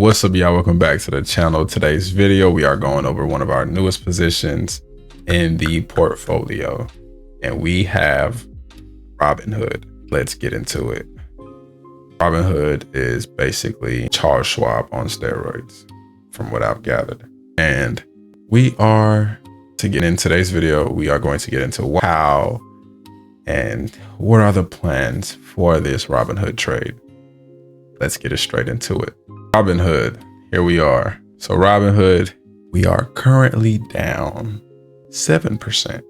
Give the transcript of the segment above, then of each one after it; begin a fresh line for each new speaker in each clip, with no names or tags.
What's up, y'all? Welcome back to the channel. Today's video, we are going over one of our newest positions in the portfolio, and we have Robinhood. Let's get into it. Robinhood is basically Charles Schwab on steroids, from what I've gathered. And in today's video, we are going to get into how and what are the plans for this Robinhood trade. Let's get it straight into it. Robinhood, here we are. So Robinhood, we are currently down 7%.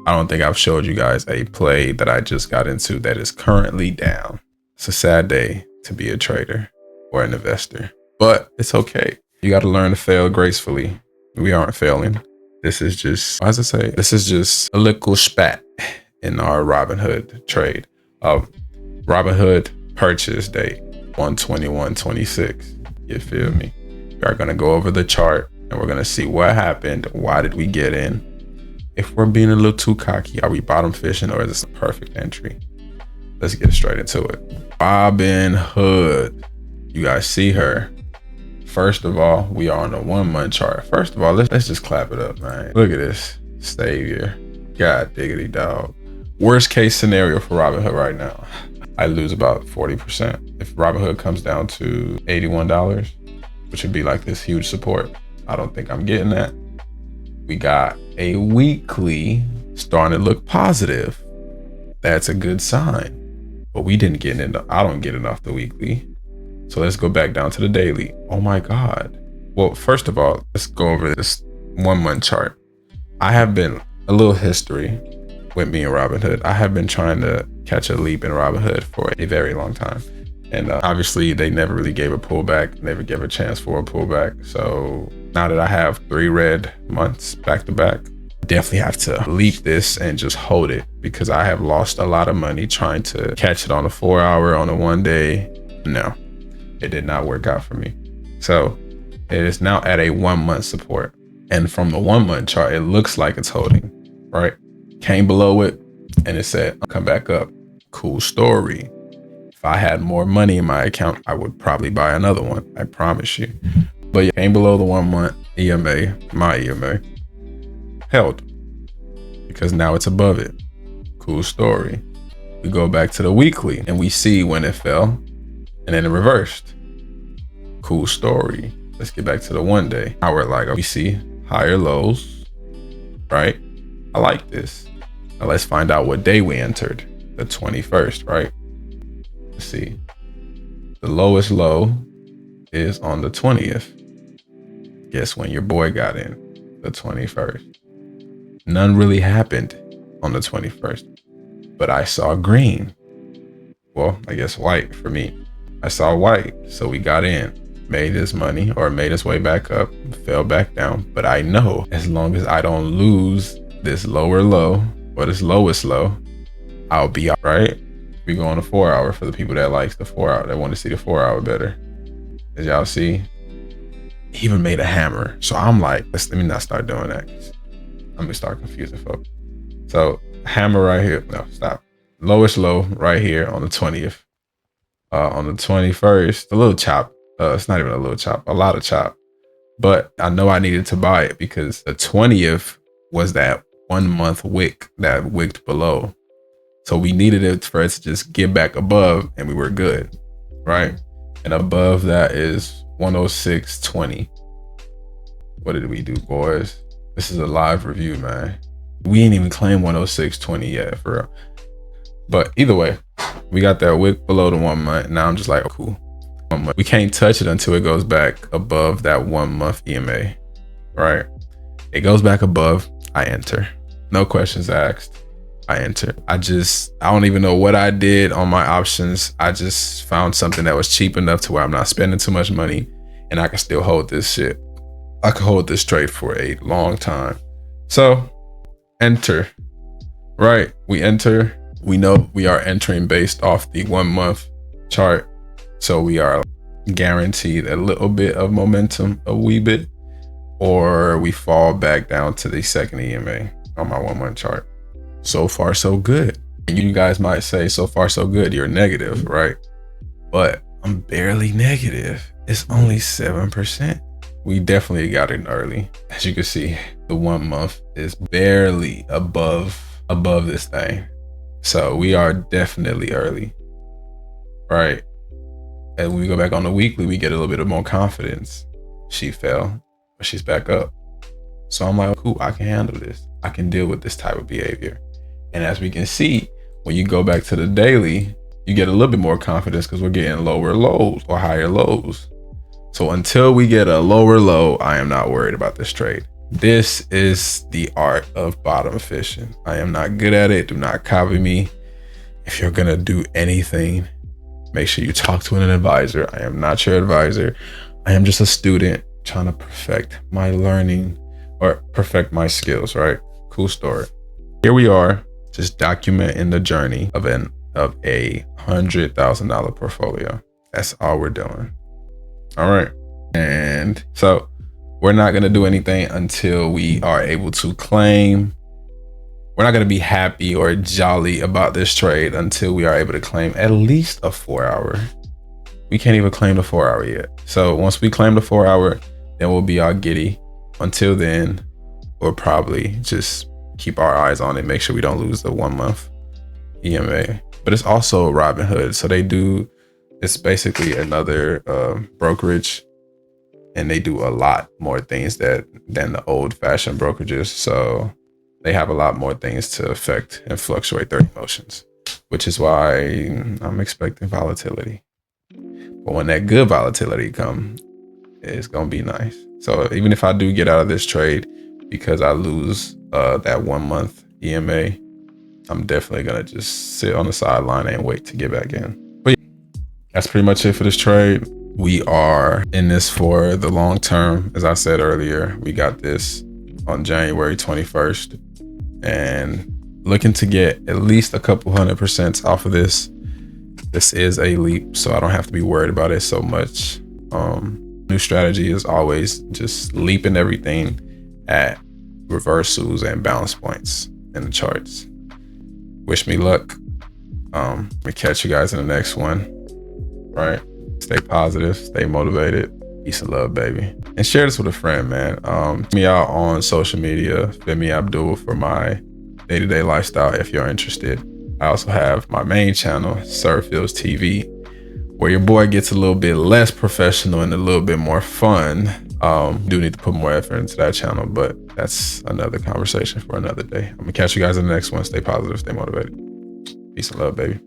I don't think I've showed you guys a play that I just got into that is currently down. It's a sad day to be a trader or an investor, but it's okay. You got to learn to fail gracefully. We aren't failing. This is just, as I say, this is just a little spat in our Robinhood trade. Robinhood purchase date 1/21/26. You feel me? We are gonna go over the chart and we're gonna see what happened. Why did we get in? If we're being a little too cocky, are we bottom fishing or is this a perfect entry? Let's get straight into it. Robinhood, you guys see her. First of all, we are on a 1 month chart. First of all, let's just clap it up, man. Look at this savior. God diggity dog. Worst case scenario for Robinhood right now, I lose about 40%. If Robinhood comes down to $81, which would be like this huge support, I don't think I'm getting that. We got a weekly starting to look positive. That's a good sign, but we didn't get into, I don't get it off the weekly. So let's go back down to the daily. Oh my God. Well, first of all, let's go over this 1 month chart. I have been a little history with me and Robinhood. I have been trying to catch a leap in Robinhood for a very long time. And obviously they never really gave a pullback, never gave a chance for a pullback. So now that I have 3 red months back to back, definitely have to leap this and just hold it, because I have lost a lot of money trying to catch it on a 4 hour, on a 1 day. No, it did not work out for me. So it is now at a 1 month support. And from the 1 month chart, it looks like it's holding, right? Came below it and it said, come back up. Cool story. If I had more money in my account, I would probably buy another one. I promise you. But it came below the 1 month EMA, my EMA, held, because now it's above it. Cool story. We go back to the weekly and we see when it fell and then it reversed. Cool story. Let's get back to the 1 day. Now we're like, we see higher lows, right? I like this. Now let's find out what day we entered. The 21st, right? Let's see. The lowest low is on the 20th. Guess when your boy got in? The 21st. None really happened on the 21st, but I saw green. Well, I guess white for me. I saw white, so we got in, made this money, or made its way back up, fell back down. But I know as long as I don't lose this lower low or this lowest low, I'll be all right. We go on a 4 hour for the people that likes the 4 hour, that want to see the 4 hour better. As y'all see, he even made a hammer. So I'm like, let me not start doing that. I'm gonna start confusing folks. So hammer right here. No, stop. Lowest low right here on the 20th. On the 21st, a little chop. It's not even a little chop, a lot of chop. But I know I needed to buy it because the 20th was that 1 month wick that wicked below. So we needed it for it to just get back above and we were good, right? And above that is 106.20. What did we do, boys? This is a live review, man. We ain't even claimed 106.20 yet, for real. But either way, we got that wick below the 1 month. Now I'm just like, oh, cool. 1 month. We can't touch it until it goes back above that 1 month EMA, right? It goes back above, I enter. No questions asked. I enter. I don't even know what I did on my options. I just found something that was cheap enough to where I'm not spending too much money and I can still hold this shit. I could hold this trade for a long time. So enter, right? We enter. We know we are entering based off the 1 month chart. So we are guaranteed a little bit of momentum, a wee bit, or we fall back down to the second EMA on my 1 month chart. So far, so good. And you guys might say, so far, so good. You're negative, right? But I'm barely negative. It's only 7%. We definitely got in early. As you can see, the 1 month is barely above this thing. So we are definitely early, right? And when we go back on the weekly, we get a little bit of more confidence. She fell, but she's back up. So I'm like, cool, I can handle this. I can deal with this type of behavior. And as we can see, when you go back to the daily, you get a little bit more confidence because we're getting lower lows or higher lows. So until we get a lower low, I am not worried about this trade. This is the art of bottom fishing. I am not good at it. Do not copy me. If you're gonna do anything, make sure you talk to an advisor. I am not your advisor. I am just a student trying to perfect my learning or perfect my skills, right? Cool story. Here we are, just documenting the journey of a $100,000 portfolio. That's all we're doing. All right. And so we're not going to do anything until we are able to claim. We're not going to be happy or jolly about this trade until we are able to claim at least a 4-hour. We can't even claim the 4-hour yet. So once we claim the 4-hour, then we'll be all giddy. Until then, we'll probably just keep our eyes on it, make sure we don't lose the 1 month EMA. But it's also Robinhood. So it's basically another brokerage, and they do a lot more things than the old fashioned brokerages. So they have a lot more things to affect and fluctuate their emotions, which is why I'm expecting volatility. But when that good volatility comes, it's going to be nice. So even if I do get out of this trade because I lose that 1 month EMA, I'm definitely going to just sit on the sideline and wait to get back in. But yeah, that's pretty much it for this trade. We are in this for the long term. As I said earlier, we got this on January 21st and looking to get at least a couple 100% off of this. This is a leap, so I don't have to be worried about it so much. New strategy is always just leaping everything at reversals and balance points in the charts. Wish me luck. We catch you guys in the next one. Right? Stay positive, stay motivated. Peace and love, baby. And share this with a friend, man. Check me out on social media, Femi Abdul, for my day-to-day lifestyle if you're interested. I also have my main channel, Sir Feels TV, where your boy gets a little bit less professional and a little bit more fun. Do need to put more effort into that channel, but that's another conversation for another day. I'm gonna catch you guys in the next one. Stay positive, stay motivated. Peace and love, baby.